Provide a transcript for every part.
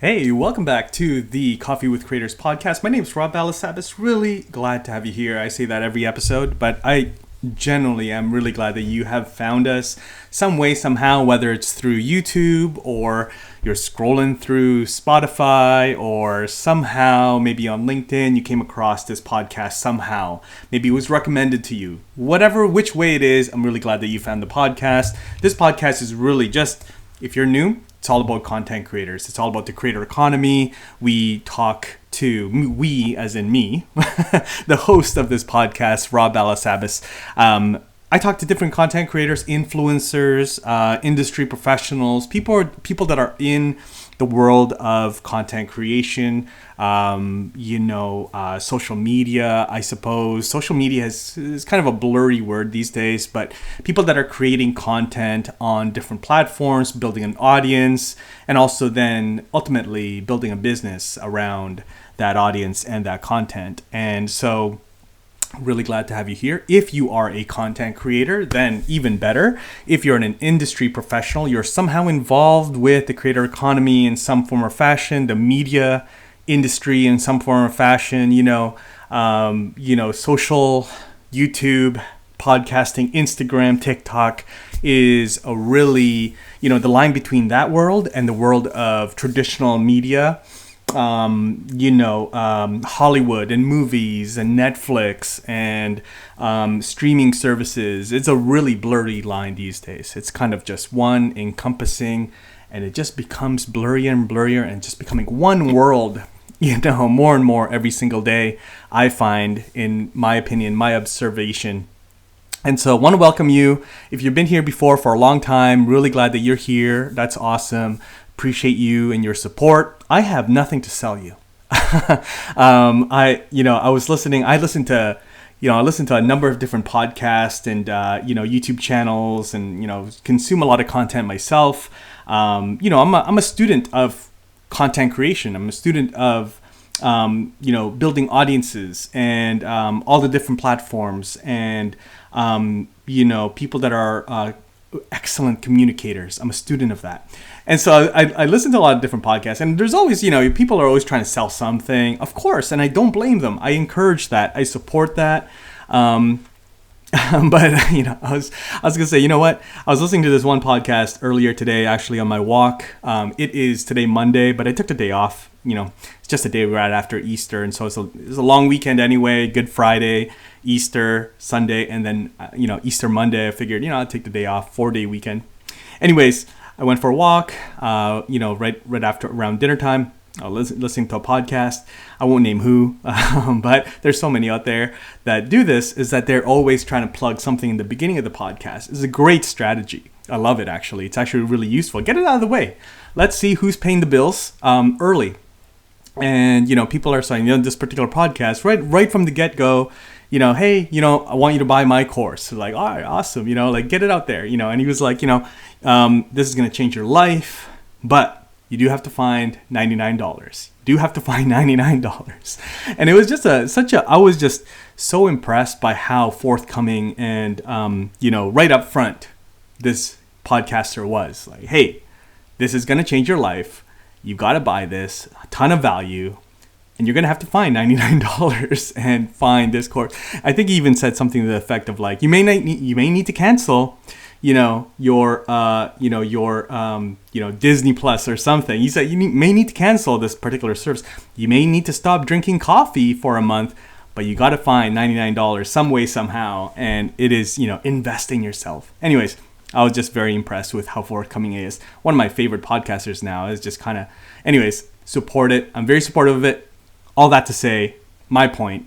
Hey, welcome back to the Coffee with Creators podcast. My name is Rob Balasabas. Really glad to have you here. I say that every episode, but I generally am really glad that you have found us some way, somehow, whether it's through YouTube or you're scrolling through Spotify or somehow maybe on LinkedIn you came across this podcast somehow. Maybe it was recommended to you. Which way it is, I'm really glad that you found the podcast. This podcast is really just, if you're new, it's all about content creators. It's all about the creator economy. We talk to, we as in me, the host of this podcast, Rob Balasabas. I talk to different content creators, influencers, industry professionals, people that are in the world of content creation, social media, I suppose. Social media is kind of a blurry word these days, but people that are creating content on different platforms, building an audience, and also then ultimately building a business around that audience and that content. And so really glad to have you here. If you are a content creator, then even better. If you're an industry professional, you're somehow involved with the creator economy in some form or fashion, the media industry in some form or fashion, social, YouTube, podcasting, Instagram, TikTok is a really, the line between that world and the world of traditional media, Hollywood and movies and Netflix and streaming services. It's a really blurry line these days. It's kind of just one encompassing, and it just becomes blurrier and blurrier and just becoming one world, more and more every single day, I find, in my opinion, my observation. And so I want to welcome you. If you've been here before for a long time, really glad that you're here. That's awesome. Appreciate you and your support. I have nothing to sell you. I listened to a number of different podcasts and, YouTube channels and, consume a lot of content myself. I'm a student of content creation. I'm a student of, building audiences and all the different platforms and, people that are excellent communicators. I'm a student of that. And so I listen to a lot of different podcasts, and there's always, people are always trying to sell something, of course, and I don't blame them. I encourage that. I support that. But, I was going to say, you know what? I was listening to this one podcast earlier today, actually on my walk. It is today Monday, but I took the day off. It's just a day right after Easter. And so it's a long weekend anyway, Good Friday, Easter, Sunday, and then, Easter Monday. I figured, I'll take the day off, 4-day weekend. Anyways, I went for a walk, right after around dinner time. I was listening to a podcast. I won't name who, but there's so many out there that do this, is that they're always trying to plug something in the beginning of the podcast. It's a great strategy. I love it, actually. It's actually really useful. Get it out of the way. Let's see who's paying the bills early. And, people are saying, this particular podcast, right from the get-go, hey, I want you to buy my course. Like, all right, awesome. Get it out there, and he was like, this is going to change your life, but you do have to find $99. You do have to find $99. And it was just I was just so impressed by how forthcoming and, right up front, this podcaster was like, hey, this is going to change your life. You've got to buy this, a ton of value. And you're going to have to find $99 and find this course. I think he even said something to the effect of like, you may need to cancel, your Disney Plus or something. He said may need to cancel this particular service. You may need to stop drinking coffee for a month, but you got to find $99 some way, somehow. And it is, invest in yourself. Anyways, I was just very impressed with how forthcoming he is. One of my favorite podcasters now is just kind of, support it. I'm very supportive of it. All that to say, my point,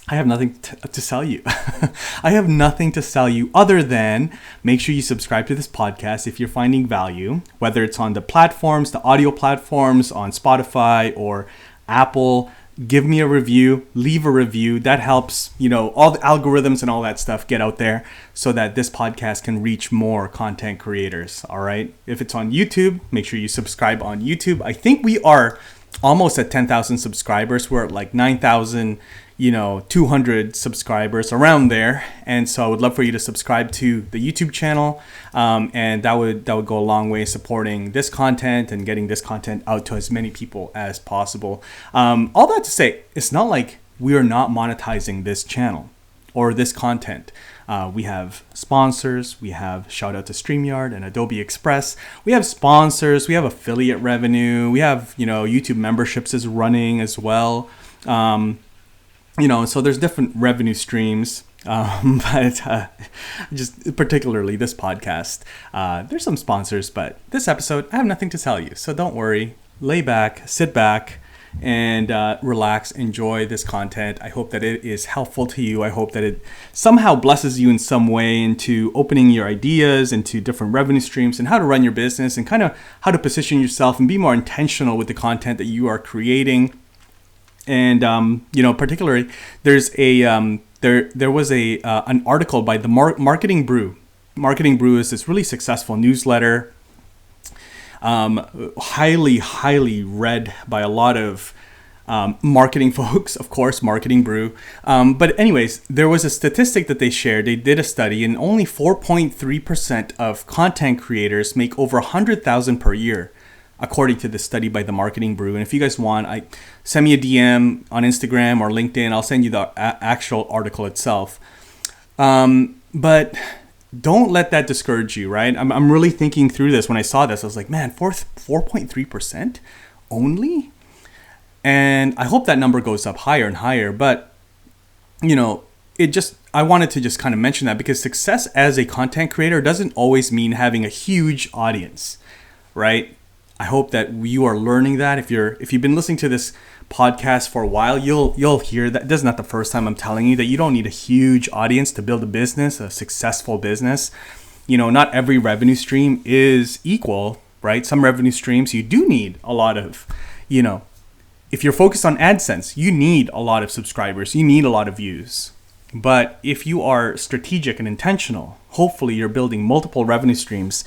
I have nothing to sell you. I have nothing to sell you other than make sure you subscribe to this podcast if you're finding value, whether it's on the platforms, the audio platforms, on Spotify or Apple. Give me a review, leave a review. That helps, all the algorithms and all that stuff get out there so that this podcast can reach more content creators. All right. If it's on YouTube, make sure you subscribe on YouTube. I think we are almost at 10,000 subscribers. We're at like 9,000, 200 subscribers around there. And so I would love for you to subscribe to the YouTube channel. And that would go a long way supporting this content and getting this content out to as many people as possible. All that to say, it's not like we are not monetizing this channel or this content. We have sponsors. We have shout out to StreamYard and Adobe Express. We have sponsors. We have affiliate revenue. We have, YouTube memberships is running as well. So there's different revenue streams. But just particularly this podcast, there's some sponsors, but this episode, I have nothing to tell you. So don't worry, lay back, sit back, and relax, enjoy this content. I hope that it is helpful to you. I hope that it somehow blesses you in some way into opening your ideas into different revenue streams and how to run your business and kind of how to position yourself and be more intentional with the content that you are creating. And, particularly there's there was an article by the Marketing Brew. Marketing Brew is this really successful newsletter, highly read by a lot of marketing folks, of course, Marketing Brew. But anyways, there was a statistic that they shared. They did a study and only 4.3% of content creators make over $100,000 per year, according to this study by the Marketing Brew. And if you guys want, send me a DM on Instagram or LinkedIn. I'll send you the actual article itself. But don't let that discourage you, right? I'm really thinking through this. When I saw this, I was like, man, 4.3% only? And I hope that number goes up higher and higher. But, I wanted to just kind of mention that because success as a content creator doesn't always mean having a huge audience, right? I hope that you are learning that. If you've been listening to this podcast for a while, you'll hear that. This is not the first time I'm telling you that you don't need a huge audience to build a business, a successful business. Not every revenue stream is equal, right? Some revenue streams you do need a lot of, if you're focused on AdSense, you need a lot of subscribers, you need a lot of views. But if you are strategic and intentional, hopefully you're building multiple revenue streams.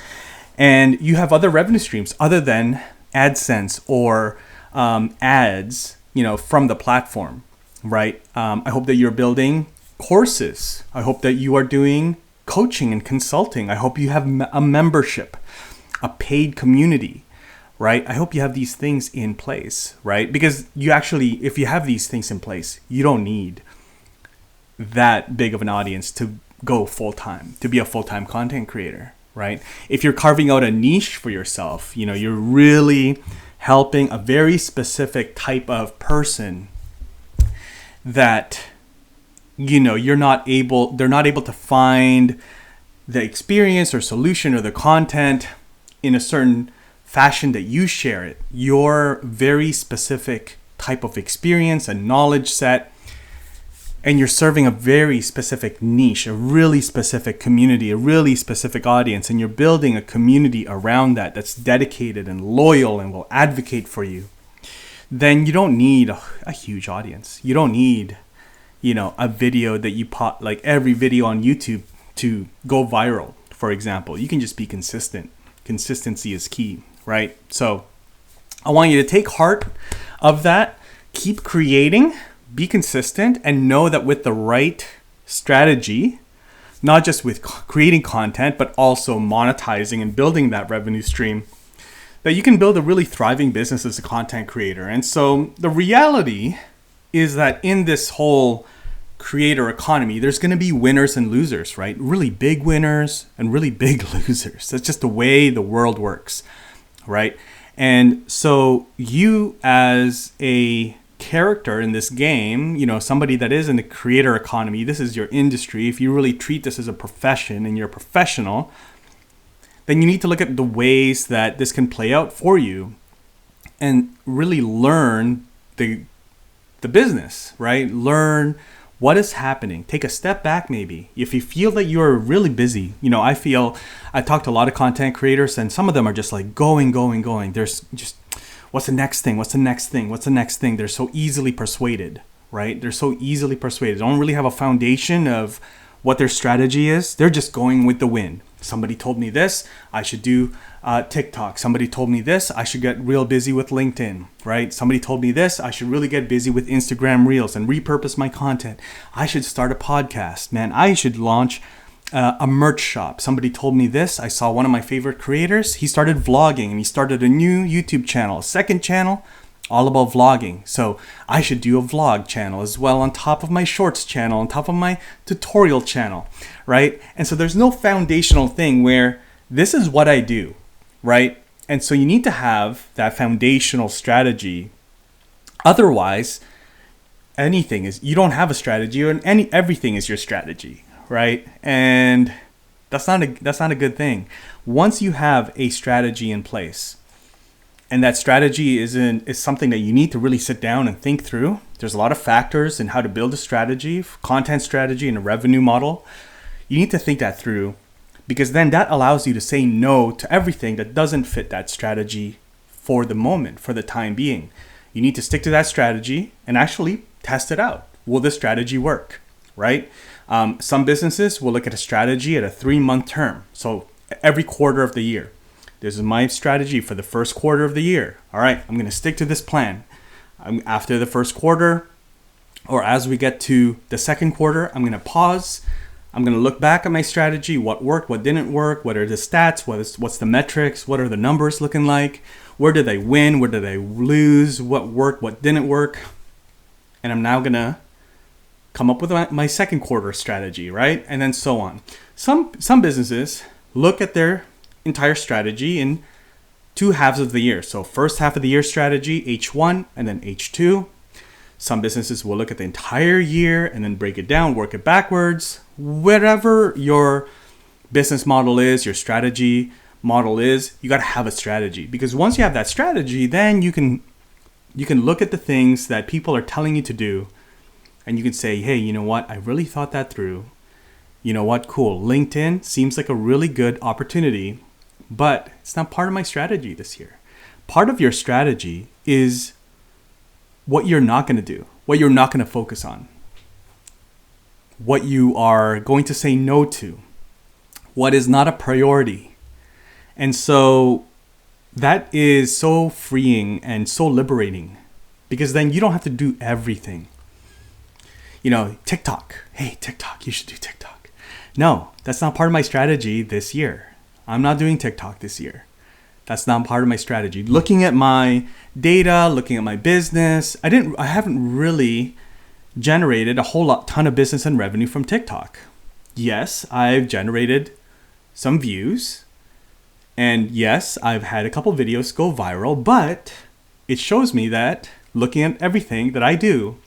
And you have other revenue streams other than AdSense or ads, from the platform, right? I hope that you're building courses. I hope that you are doing coaching and consulting. I hope you have a membership, a paid community, right? I hope you have these things in place, right? Because if you have these things in place, you don't need that big of an audience to go full-time, to be a full-time content creator. Right? If you're carving out a niche for yourself, you're really helping a very specific type of person that, they're not able to find the experience or solution or the content in a certain fashion that you share it. Your very specific type of experience and knowledge set. And you're serving a very specific niche, a really specific community, a really specific audience, and you're building a community around that's dedicated and loyal and will advocate for you, then you don't need a huge audience. You don't need, a video that you put, like every video on YouTube to go viral, for example. You can just be consistent. Consistency is key, right? So I want you to take heart of that, keep creating, be consistent, and know that with the right strategy, not just with creating content, but also monetizing and building that revenue stream, that you can build a really thriving business as a content creator. And so the reality is that in this whole creator economy, there's going to be winners and losers, right? Really big winners and really big losers. That's just the way the world works, right? And so you as a character in this game, somebody that is in the creator economy, this is your industry. If you really treat this as a profession and you're a professional, then you need to look at the ways that this can play out for you and really learn the business, right? Learn what is happening. Take a step back maybe. If you feel that you're really busy, I talked to a lot of content creators and some of them are just like going. There's just, what's the next thing? What's the next thing? What's the next thing? They're so easily persuaded, right? They're so easily persuaded. They don't really have a foundation of what their strategy is. They're just going with the wind. Somebody told me this, I should do TikTok. Somebody told me this, I should get real busy with LinkedIn, right? Somebody told me this, I should really get busy with Instagram Reels and repurpose my content. I should start a podcast. Man, I should launch a merch shop. Somebody told me this. I saw one of my favorite creators. He started vlogging and he started a new YouTube channel, a second channel, all about vlogging. So I should do a vlog channel as well on top of my shorts channel, on top of my tutorial channel, right? And so there's no foundational thing where this is what I do, right? And so you need to have that foundational strategy. Otherwise, you don't have a strategy, and everything is your strategy, right? And that's not a good thing. Once you have a strategy in place, and that strategy is something that you need to really sit down and think through. There's a lot of factors in how to build a strategy, content strategy, and a revenue model. You need to think that through, because then that allows you to say no to everything that doesn't fit that strategy for the moment, for the time being. You need to stick to that strategy and actually test it out. Will this strategy work, right? Some businesses will look at a strategy at a 3-month term. So every quarter of the year. This is my strategy for the first quarter of the year. All right, I'm going to stick to this plan. After the first quarter, or as we get to the second quarter, I'm going to pause. I'm going to look back at my strategy, what worked, what didn't work, what are the stats, what's the metrics, what are the numbers looking like, where did I win, where did I lose, what worked, what didn't work. And I'm now going to come up with my second quarter strategy, right? And then so on. Some businesses look at their entire strategy in 2 halves of the year. So first half of the year strategy, H1, and then H2. Some businesses will look at the entire year and then break it down, work it backwards. Whatever your business model is, your strategy model is, you got to have a strategy. Because once you have that strategy, then you can look at the things that people are telling you to do, and you can say, hey, you know what? I really thought that through. You know what? Cool. LinkedIn seems like a really good opportunity, but it's not part of my strategy this year. Part of your strategy is what you're not going to do, what you're not going to focus on, what you are going to say no to, what is not a priority. And so that is so freeing and so liberating, because then you don't have to do everything. TikTok. Hey, TikTok, you should do TikTok. No, that's not part of my strategy this year. I'm not doing TikTok this year. That's not part of my strategy. Looking at my data, looking at my business, I haven't really generated a ton of business and revenue from TikTok. Yes, I've generated some views, and yes, I've had a couple videos go viral, but it shows me that looking at everything that I do,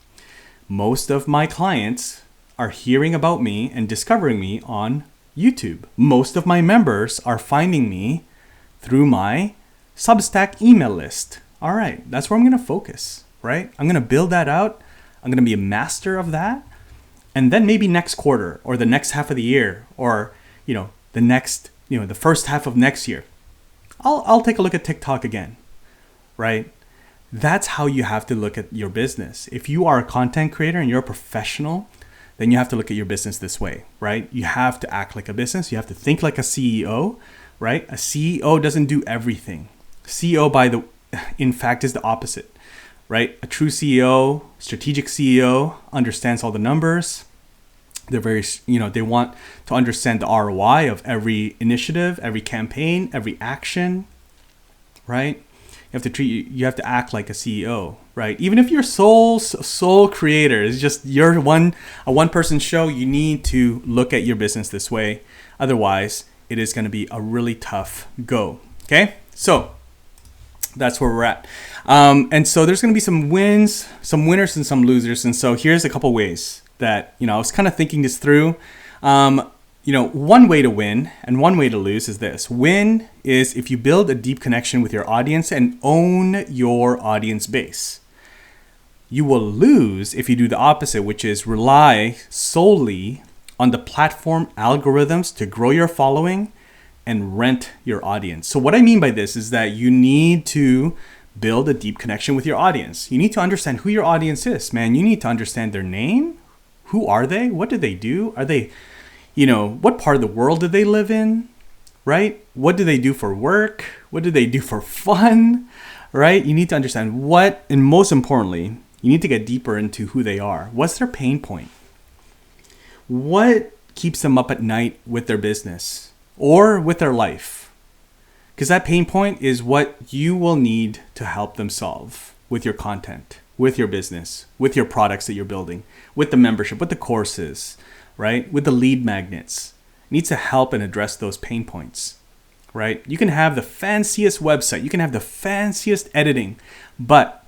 most of my clients are hearing about me and discovering me on YouTube. Most of my members are finding me through my Substack email list. All right, that's where I'm going to focus, right? I'm going to build that out. I'm going to be a master of that. And then maybe next quarter or the next half of the year, or, the first half of next year, I'll take a look at TikTok again, right? That's how you have to look at your business. If you are a content creator and you're a professional, then you have to look at your business this way, right? You have to act like a business. You have to think like a CEO, right? A CEO doesn't do everything. CEO, in fact, is the opposite, right? A true CEO, strategic CEO, understands all the numbers. They're they want to understand the ROI of every initiative, every campaign, every action, right? You have to act like a CEO, right? Even if you're sole creator, it's just you're a one person show, you need to look at your business this way. Otherwise, it is going to be a really tough go. Okay, so that's where we're at. And so there's going to be some winners and some losers. And so here's a couple ways that I was kind of thinking this through. One way to win and one way to lose is this. Win is if you build a deep connection with your audience and own your audience base. You will lose if you do the opposite, which is rely solely on the platform algorithms to grow your following and rent your audience. So what I mean by this is that you need to build a deep connection with your audience. You need to understand who your audience is, man. You need to understand their name. Who are they? What do they do? Are they, what part of the world do they live in? right? What do they do for work? What do they do for fun, right? You need to understand what, and most importantly, you need to get deeper into who they are. What's their pain point? What keeps them up at night with their business or with their life? Because that pain point is what you will need to help them solve with your content, with your business, with your products that you're building, with the membership, with the courses, right? With the lead magnets. It needs to help and address those pain points, right? You can have the fanciest website, you can have the fanciest editing, but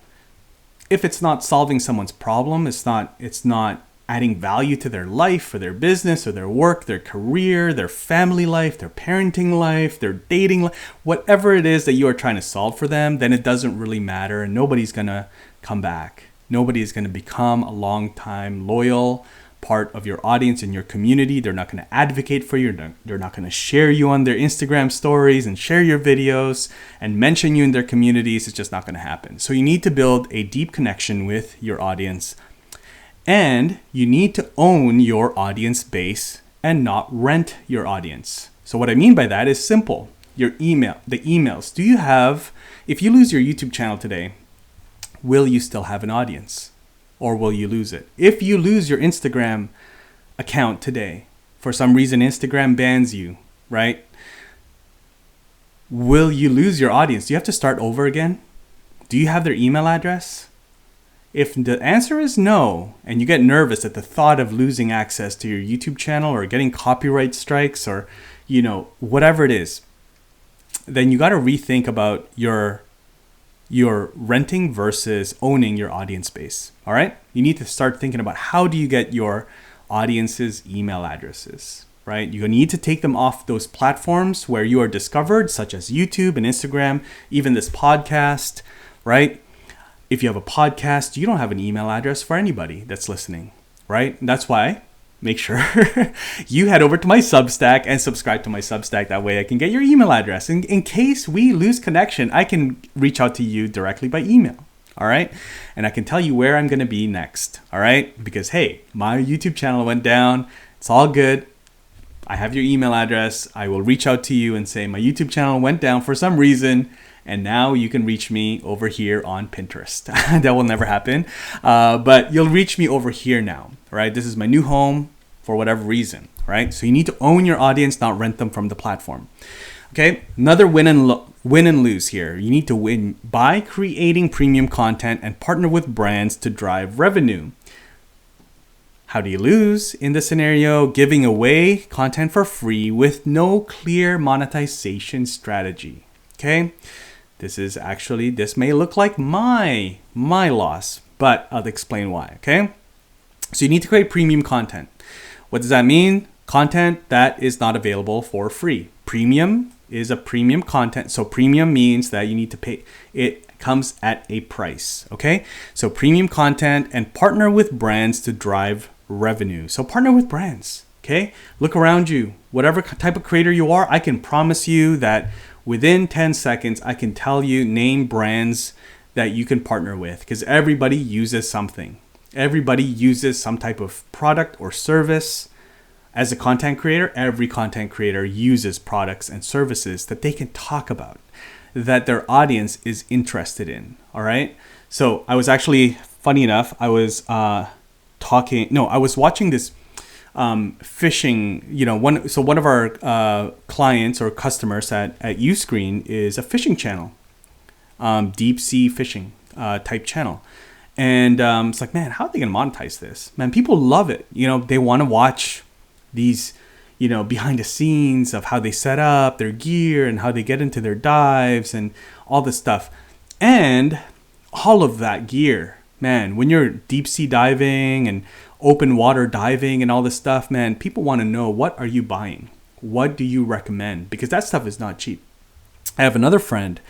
if it's not solving someone's problem, it's not adding value to their life or their business or their work, their career, their family life, their parenting life, their dating life, whatever it is that you are trying to solve for them, then it doesn't really matter and nobody's going to come back. Nobody is going to become a long-time loyal part of your audience and your community. They're not going to advocate for you. They're not going to share you on their Instagram stories and share your videos and mention you in their communities. It's just not going to happen. So you need to build a deep connection with your audience. And you need to own your audience base and not rent your audience. So what I mean by that is simple. The emails. Do you have, if you lose your YouTube channel today, will you still have an audience? Or will you lose it? If you lose your Instagram account today, for some reason Instagram bans you, right? Will you lose your audience? Do you have to start over again? Do you have their email address? If the answer is no, and you get nervous at the thought of losing access to your YouTube channel or getting copyright strikes or, whatever it is, then you got to rethink about your renting versus owning your audience base. All right? You need to start thinking about how do you get your audience's email addresses, right? You need to take them off those platforms where you are discovered, such as YouTube and Instagram, even this podcast, right? If you have a podcast, you don't have an email address for anybody that's listening, right? And that's why make sure you head over to my Substack and subscribe to my Substack. That way I can get your email address. In case we lose connection, I can reach out to you directly by email, all right? And I can tell you where I'm going to be next, all right? Because, hey, my YouTube channel went down. It's all good. I have your email address. I will reach out to you and say my YouTube channel went down for some reason. And now you can reach me over here on Pinterest. That will never happen. But you'll reach me over here now, right? This is my new home for whatever reason, right? So you need to own your audience, not rent them from the platform. Okay, another win and lose here. You need to win by creating premium content and partner with brands to drive revenue. How do you lose in this scenario? Giving away content for free with no clear monetization strategy. Okay? This may look like my loss, but I'll explain why, okay? So you need to create premium content. What does that mean? Content that is not available for free. Premium is a premium content. So premium means that you need to pay. It comes at a price, okay? So premium content and partner with brands to drive revenue. So partner with brands, okay? Look around you. Whatever type of creator you are, I can promise you that within 10 seconds, I can tell you, name brands that you can partner with because everybody uses something. Everybody uses some type of product or service. As a content creator, every content creator uses products and services that they can talk about, that their audience is interested in. All right. So I was actually, funny enough, I was watching this fishing, one of our clients or customers at Uscreen is a fishing channel, deep sea fishing type channel. And it's like, man, how are they going to monetize this? Man, people love it. They want to watch these, behind the scenes of how they set up their gear and how they get into their dives and all this stuff. And all of that gear, man, when you're deep sea diving and open water diving and all this stuff, man, people want to know, what are you buying? What do you recommend? Because that stuff is not cheap. I have another friend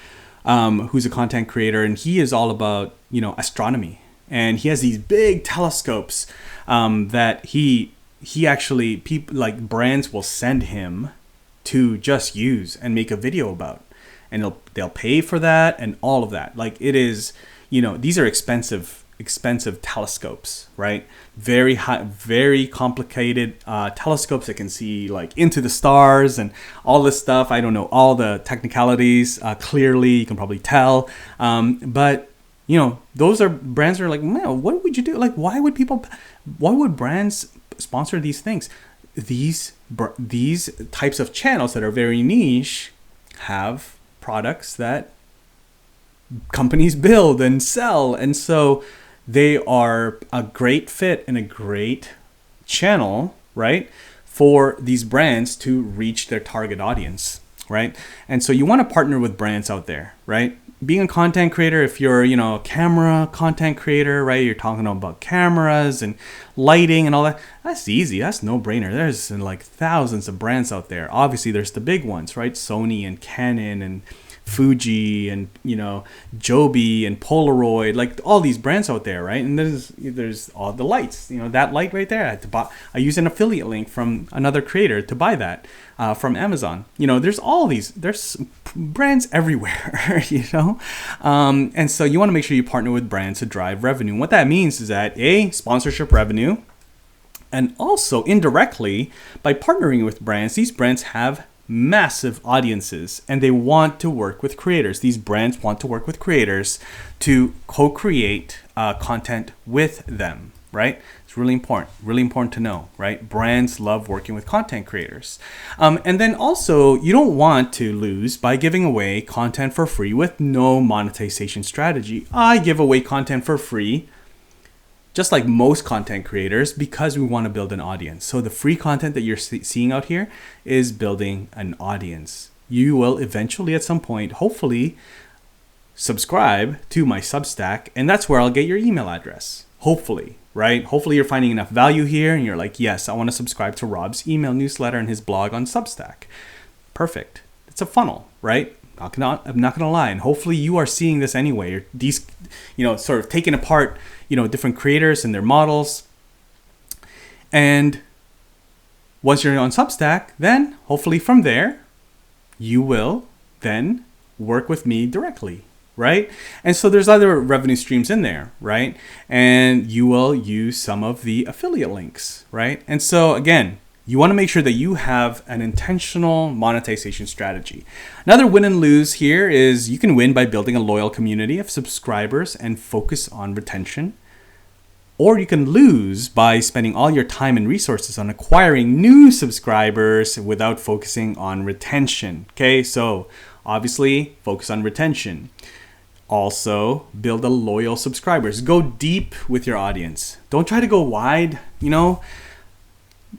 who's a content creator, and he is all about, astronomy. And he has these big telescopes that he actually, people like brands will send him to just use and make a video about. And they'll pay for that and all of that. Like, it is, these are expensive expensive telescopes, right? Very high, very complicated telescopes that can see like into the stars and all this stuff. I don't know all the technicalities clearly. You can probably tell, but those are brands that are like, man, what would you do? Like, why would brands sponsor these things? These types of channels that are very niche have products that companies build and sell, and so they are a great fit and a great channel, right, for these brands to reach their target audience, right? And so you want to partner with brands out there, right? Being a content creator, if you're a camera content creator, right, you're talking about cameras and lighting and all that, that's easy. That's no brainer. There's like thousands of brands out there. Obviously there's the big ones, right? Sony and Canon and Fuji and Joby and Polaroid, like all these brands out there, right? And there's all the lights, that light right there. I use an affiliate link from another creator to buy that from Amazon. There's brands everywhere, and so you want to make sure you partner with brands to drive revenue. And what that means is that sponsorship revenue, and also indirectly by partnering with brands, these brands have massive audiences and they want to work with creators. These brands want to work with creators to co-create content with them, right? It's really important to know, right? Brands love working with content creators. And then also, you don't want to lose by giving away content for free with no monetization strategy. I give away content for free, just like most content creators, because we want to build an audience. So the free content that you're seeing out here is building an audience. You will eventually at some point, hopefully, subscribe to my Substack, and that's where I'll get your email address. Hopefully, right? Hopefully you're finding enough value here and you're like, yes, I want to subscribe to Rob's email newsletter and his blog on Substack. Perfect. It's a funnel, right? I'm not going to lie. And hopefully you are seeing this anyway. These, sort of taking apart, different creators and their models. And once you're on Substack, then hopefully from there, you will then work with me directly, right? And so there's other revenue streams in there, right? And you will use some of the affiliate links, right? And so again, you want to make sure that you have an intentional monetization strategy. Another win and lose here is you can win by building a loyal community of subscribers and focus on retention. Or you can lose by spending all your time and resources on acquiring new subscribers without focusing on retention. Okay, so obviously focus on retention. Also, build a loyal subscribers. Go deep with your audience. Don't try to go wide.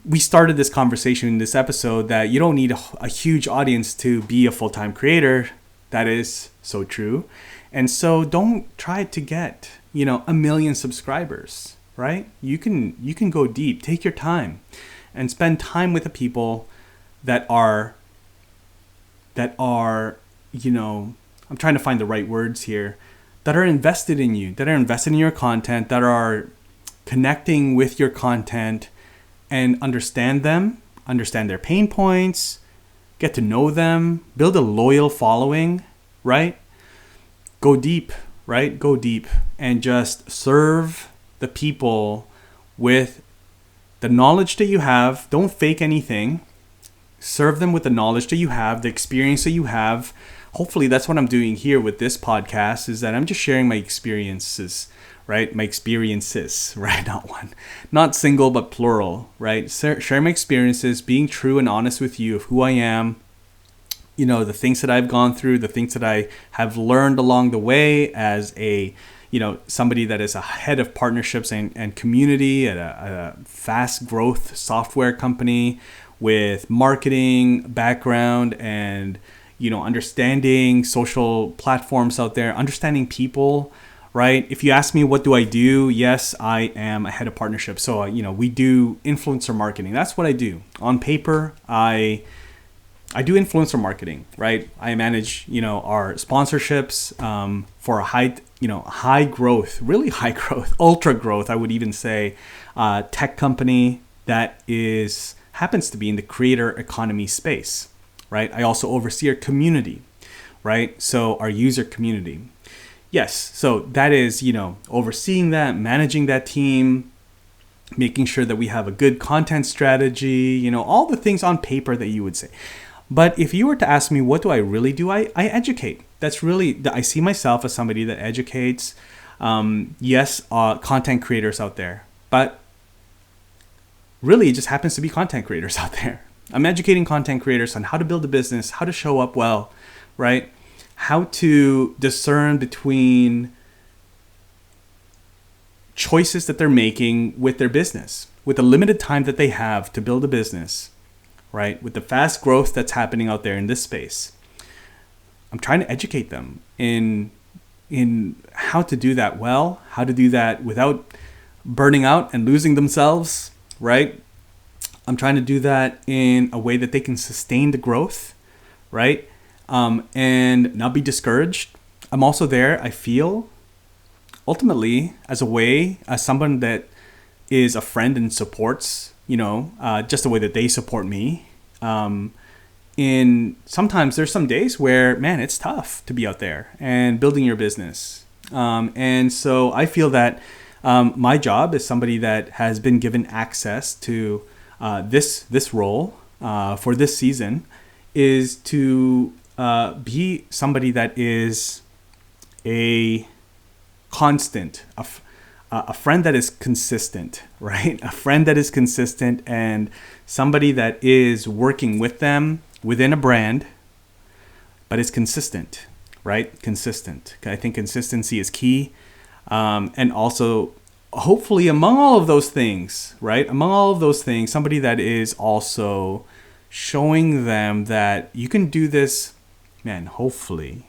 We started this conversation in this episode that you don't need a huge audience to be a full-time creator. That is so true. And so don't try to get, 1 million subscribers, right? You can go deep. Take your time and spend time with the people that are, I'm trying to find the right words here, that are invested in you, that are invested in your content, that are connecting with your content and understand them, understand their pain points, get to know them, build a loyal following, right? Go deep, right? Go deep and just serve the people with the knowledge that you have. Don't fake anything. Serve them with the knowledge that you have, the experience that you have. Hopefully that's what I'm doing here with this podcast, is that I'm just sharing my experiences, right? My experiences, right? Not single, but plural, right? Share my experiences, being true and honest with you of who I am, the things that I've gone through, the things that I have learned along the way as a, somebody that is a head of partnerships and community at a fast growth software company with marketing background and, understanding social platforms out there, understanding people, right? If you ask me, what do I do? Yes, I am a head of partnerships. So, we do influencer marketing. That's what I do. On paper, I do influencer marketing, right? I manage, our sponsorships for a high growth, really high growth, ultra growth, I would even say, tech company that happens to be in the creator economy space, right? I also oversee our community, right? So our user community. yes, so that is, overseeing that, managing that team, making sure that we have a good content strategy, all the things on paper that you would say. But if you were to ask me, what do I really do? I educate. That's really, I see myself as somebody that educates. Yes, content creators out there, but really it just happens to be content creators out there. I'm educating content creators on how to build a business, how to show up well, right? How to discern between choices that they're making with their business, with the limited time that they have to build a business, right? With the fast growth that's happening out there in this space. I'm trying to educate them in how to do that well, how to do that without burning out and losing themselves, right? I'm trying to do that in a way that they can sustain the growth, right? And not be discouraged. I'm also there, I feel, ultimately, as someone that is a friend and supports, just the way that they support me. Sometimes there's some days where, man, it's tough to be out there and building your business. And so I feel that my job as somebody that has been given access to this role for this season is to be somebody that is a constant, a friend that is consistent, right? A friend that is consistent and somebody that is working with them within a brand, but is consistent, right? Consistent. I think consistency is key. And also, hopefully among all of those things, right? Among all of those things, somebody that is also showing them that you can do this, man, hopefully,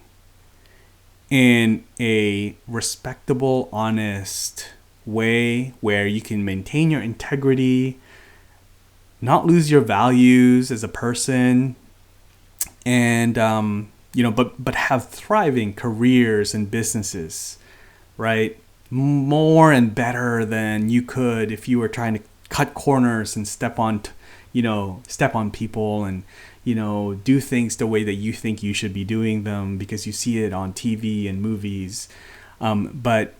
in a respectable, honest way where you can maintain your integrity, not lose your values as a person, and but have thriving careers and businesses, right? More and better than you could if you were trying to cut corners and step on people and do things the way that you think you should be doing them because you see it on TV and movies. But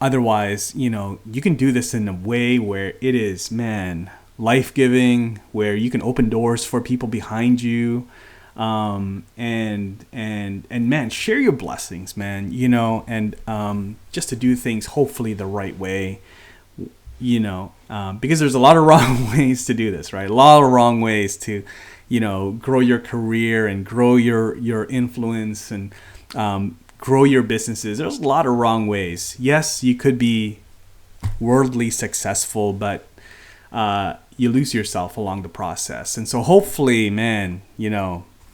otherwise, you can do this in a way where it is, man, life-giving, where you can open doors for people behind you. And man, share your blessings, man, and just to do things hopefully the right way, because there's a lot of wrong ways to do this, right? A lot of wrong ways to, grow your career and grow your influence and grow your businesses. There's a lot of wrong ways. Yes, you could be worldly successful, but you lose yourself along the process. And so hopefully, man,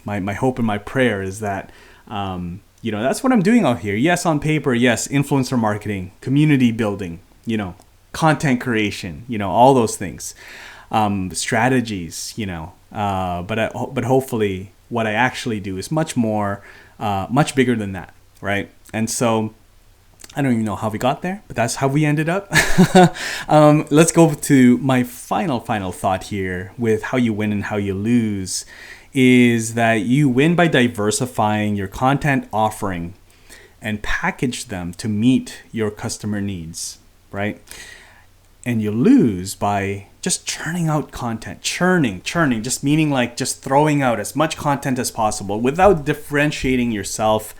my hope and my prayer is that, that's what I'm doing out here. Yes, on paper. Yes, influencer marketing, community building, content creation, all those things, strategies, but hopefully what I actually do is much more, much bigger than that. Right. And so I don't even know how we got there, but that's how we ended up. Let's go to my final thought here with how you win and how you lose is that you win by diversifying your content offering and package them to meet your customer needs, right? And you lose by just churning out content, churning, just meaning like just throwing out as much content as possible without differentiating yourself.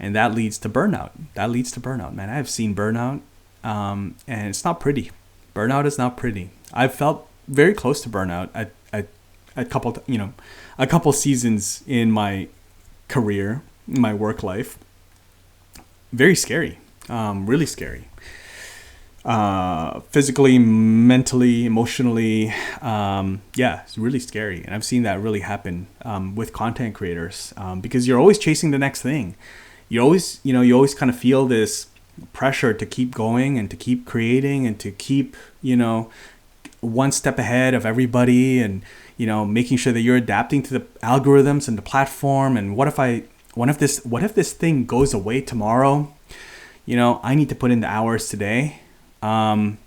And that leads to burnout. Man. I've seen burnout, and it's not pretty. Burnout is not pretty. I've felt very close to burnout at a couple seasons in my career, in my work life. Very scary, really scary. Physically, mentally, emotionally, it's really scary. And I've seen that really happen with content creators because you're always chasing the next thing. You always kind of feel this pressure to keep going and to keep creating and to keep, one step ahead of everybody and, making sure that you're adapting to the algorithms and the platform. And what if this thing goes away tomorrow? I need to put in the hours today. You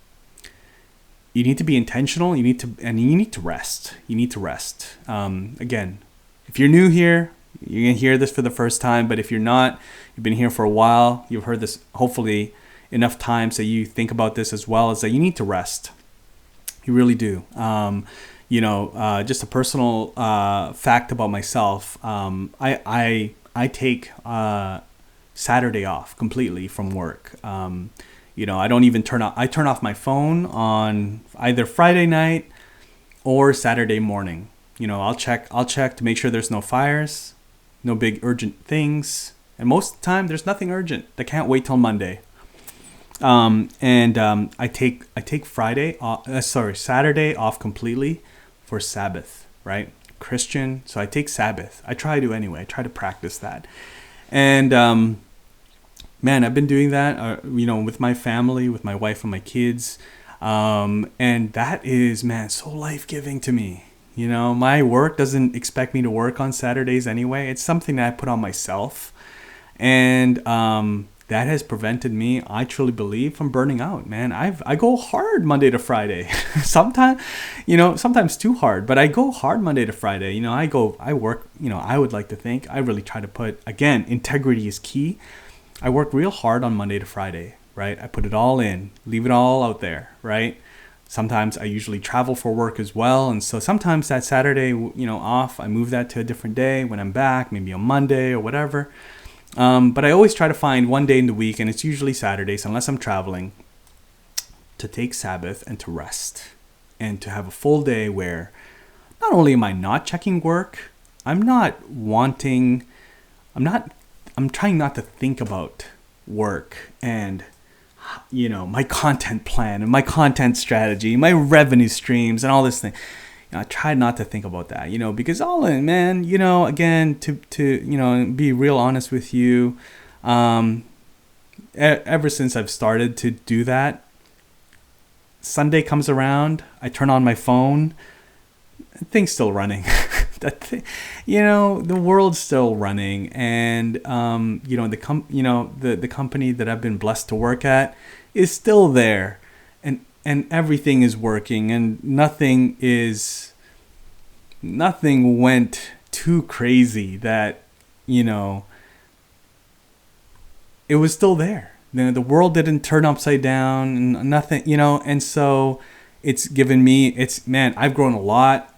need to be intentional. You need to rest. Again, if you're new here, You're going to hear this for the first time, but if you're not, you've been here for a while, you've heard this hopefully enough times that you think about this as well, is that you need to rest. You really do. Just a personal fact about myself. I take Saturday off completely from work. I don't even I turn off my phone on either Friday night or Saturday morning. I'll check to make sure there's no fires, no big urgent things. And most of the time there's nothing urgent. I can't wait till Monday. I take Saturday off completely for Sabbath, right? Christian, so I take Sabbath. I try to anyway. I try to practice that. And man, I've been doing that, with my family, with my wife and my kids. And that is, man, so life-giving to me. My work doesn't expect me to work on Saturdays anyway. It's something that I put on myself. And that has prevented me, I truly believe, from burning out, man. I go hard Monday to Friday. Sometimes too hard, but I go hard Monday to Friday. I work, I would like to think, I really try to put, again, integrity is key. I work real hard on Monday to Friday, right? I put it all in, leave it all out there, right? Sometimes I usually travel for work as well. And so sometimes that Saturday, off, I move that to a different day when I'm back, maybe on Monday or whatever. But I always try to find one day in the week, and it's usually Saturdays, unless I'm traveling, to take Sabbath and to rest and to have a full day where not only am I not checking work, I'm trying not to think about work and, my content plan and my content strategy, my revenue streams and all this thing. I try not to think about that, because all in, man, again, to be real honest with you, ever since I've started to do that, Sunday comes around, I turn on my phone, thing's still running. The world's still running, and the company that I've been blessed to work at is still there. And everything is working, and nothing went too crazy that, it was still there. The world didn't turn upside down, and nothing, and so it's given me, I've grown a lot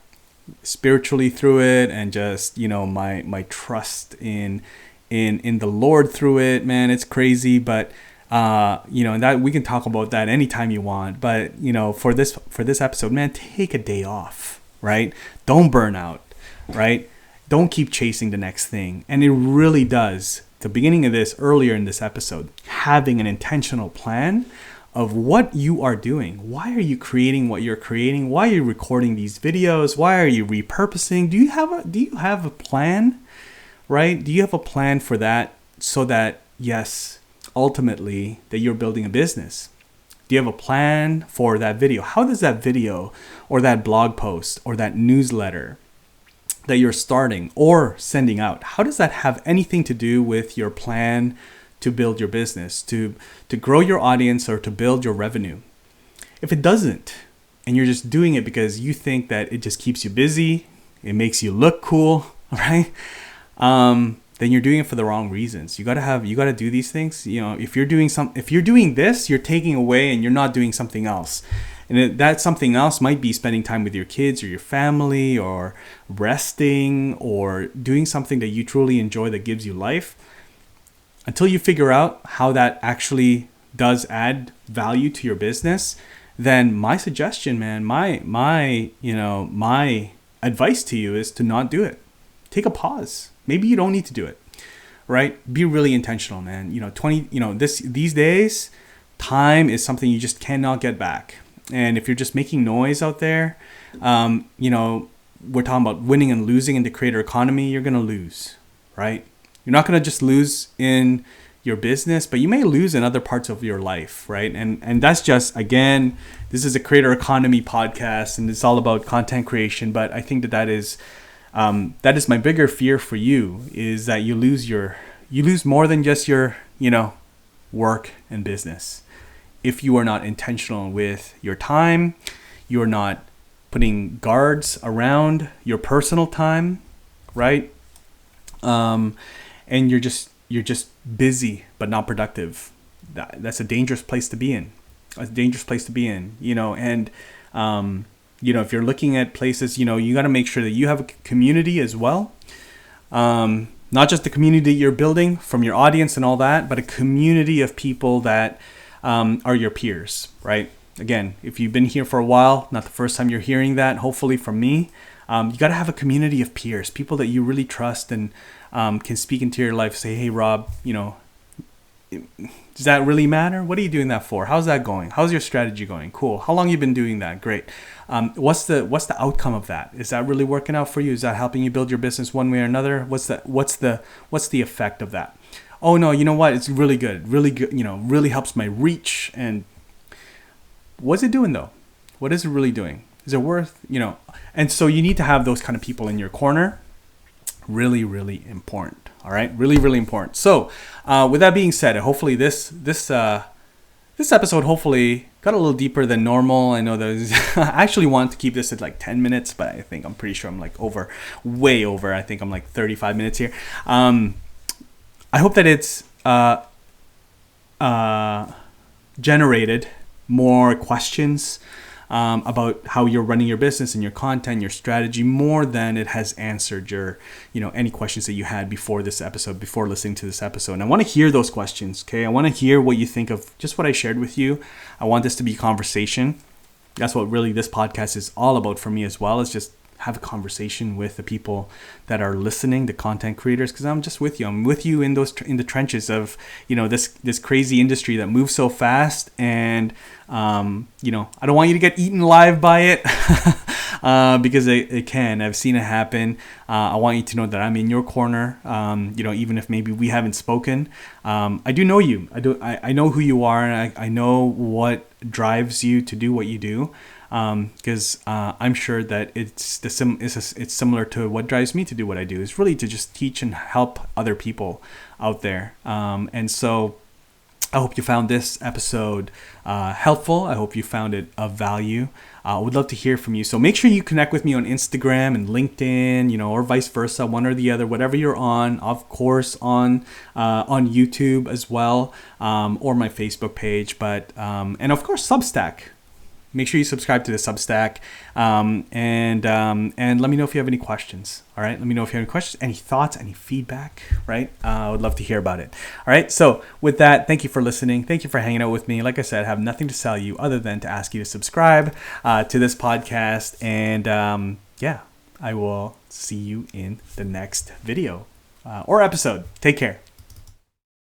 spiritually through it, and just, my trust in the Lord through it, man, it's crazy, but and that we can talk about that anytime you want. But for this episode, man, take a day off, right? Don't burn out, right? Don't keep chasing the next thing. And it really does. The beginning of this, earlier in this episode, having an intentional plan of what you are doing. Why are you creating what you're creating? Why are you recording these videos? Why are you repurposing? Do you have a plan, right? Do you have a plan for that, so that, yes, ultimately, that you're building a business? Do you have a plan for that video? How does that video or that blog post or that newsletter that you're starting or sending out, how does that have anything to do with your plan to build your business, to grow your audience, or to build your revenue? If it doesn't, and you're just doing it because you think that it just keeps you busy, it makes you look cool, right? Then you're doing it for the wrong reasons. You gotta do these things. If you're doing this, you're taking away and you're not doing something else. And that something else might be spending time with your kids or your family, or resting, or doing something that you truly enjoy that gives you life. Until you figure out how that actually does add value to your business, then my suggestion, man, my advice to you is to not do it. Take a pause. Maybe you don't need to do it, right? Be really intentional, man. These days, time is something you just cannot get back. And if you're just making noise out there, we're talking about winning and losing in the creator economy, you're going to lose, right? You're not going to just lose in your business, but you may lose in other parts of your life, right? And that's just, again, this is a creator economy podcast, and it's all about content creation. But I think that is my bigger fear for you, is that you lose more than just your, work and business. If you are not intentional with your time, you're not putting guards around your personal time, right? and you're just busy but not productive. That's a dangerous place to be in. A dangerous place to be in, and if you're looking at places, you got to make sure that you have a community as well. Not just the community you're building from your audience and all that, but a community of people that are your peers, right? Again, if you've been here for a while, not the first time you're hearing that, hopefully from me, you got to have a community of peers, people that you really trust and can speak into your life. Say, hey, Rob, does that really matter? What are you doing that for? How's that going? How's your strategy going? Cool. How long you been doing that? Great. What's the outcome of that? Is that really working out for you? Is that helping you build your business one way or another? What's the effect of that? Oh no, you know what? It's really good. Really good. Really helps my reach. And what's it doing though? What is it really doing? Is it worth? And so you need to have those kind of people in your corner. Really, really important. All right, really, really important. So, with that being said, hopefully this episode hopefully got a little deeper than normal. I know there's I actually want to keep this at like 10 minutes, but I'm pretty sure I'm like way over. I think I'm like 35 minutes here. I hope that it's generated more questions about how you're running your business and your content, your strategy, more than it has answered your, any questions that you had before this episode, before listening to this episode. And I want to hear those questions, okay? I want to hear what you think of just what I shared with you. I want this to be a conversation. That's what really this podcast is all about for me as well, is just have a conversation with the people that are listening, the content creators, because I'm just with you. I'm with you in the trenches of, this crazy industry that moves so fast, and I don't want you to get eaten alive by it because it can. I've seen it happen. I want you to know that I'm in your corner. Even if maybe we haven't spoken, I do know you. I know who you are, and I know what drives you to do what you do. Because I'm sure that it's similar to what drives me to do what I do, is really to just teach and help other people out there. And so I hope you found this episode helpful. I hope you found it of value. I would love to hear from you. So make sure you connect with me on Instagram and LinkedIn, or vice versa, one or the other, whatever you're on. Of course, on YouTube as well, or my Facebook page. But and of course, Substack. Make sure you subscribe to the Substack, and let me know if you have any questions. All right, let me know if you have any questions, any thoughts, any feedback. Right, I would love to hear about it. All right, so with that, thank you for listening. Thank you for hanging out with me. Like I said, I have nothing to sell you other than to ask you to subscribe to this podcast, and I will see you in the next video or episode. Take care.